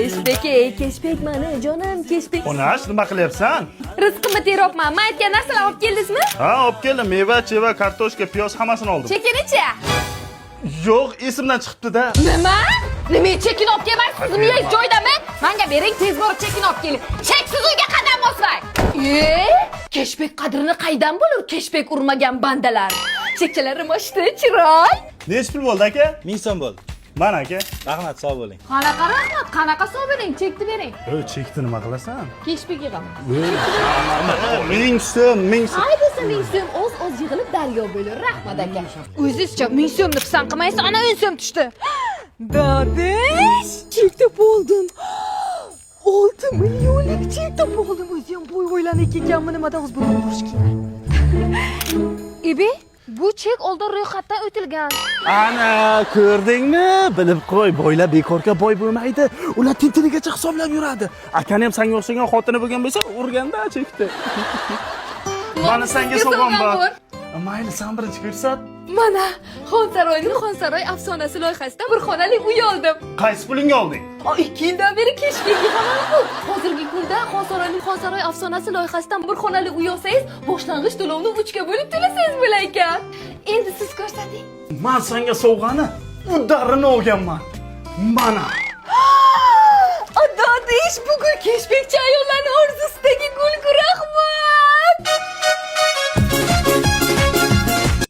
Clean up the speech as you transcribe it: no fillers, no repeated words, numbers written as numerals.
Keşbek keşbek mana jonim keşbek. Onash, nima qilyapsan? Rizqimni teryapman. Men aytgan narsalarni olib keldingizmi? Ha, olib keldim. Meva, cheva, kartoshka, piyoz hammasini oldim. Chekinichi. Yo'q, esimdan chiqibdi-da. Nima? Nima chekin olib kelmaysiz? Niyangiz joydami? Menga bering, tez borib chekin olib keling. Cheksiz uyga qadam bosmang. Keşbek qadrini qaydan bo'lur? Keşbek urmagan bandalar. Chekkalarim ochdi, chiroy. Nech pul bo'ldi aka? 1000 so'm bo'ldi. Mana aka. Rahmat, sog' bo'ling. Qanaqa rahmat, qanaqa suv bering, chekni bering. Chekni nima qilasan? Keşbek yig'aman. 1000 so'm, 1000 so'm. Ay desa 1000 so'm o'z yig'ilib daryo bo'lur. Rahmat aka. O'zizcha 1000 so'mni pisand qilmaysiz, ana 10 so'm tushdi. Dadish, chekda bo'ldim. 6 millionlik chekda bo'ldim. O'zim bo'ylanib ketganman, nimadan o'z bo'lib borish kerak. Ibi, bu chek oldin ro'yxatdan o'tilgan. Ana, ko'rdingmi? Bilib qo'y, boylar bekorga boy bo'lmaydi. Ular tintinigacha hisoblab yuradi. Akani ham senga o'xshagan xotini bo'lgan bo'lsa, urganda chekdi. Mana senga sovg'am bor. Mayli, sen birinchi ko'rsat. Mana Xonsaroy afsonasi loyihasidan bir xonali uy oldim. Qaysi pulingga olding? 2 yildan beri keşbek yig'aman bu. Hozirgi kunda Xonsaroy afsonasi loyihasidan bir xonali uy olsangiz, boshlang'ich to'lovni 3 ga bo'lib to'lasangiz bo'lar ekan. Endi siz ko'rsating. Men senga sovg'ani udarini olganman. Mana. Dodish, bugun keşbekchi ayollarning orzusidagi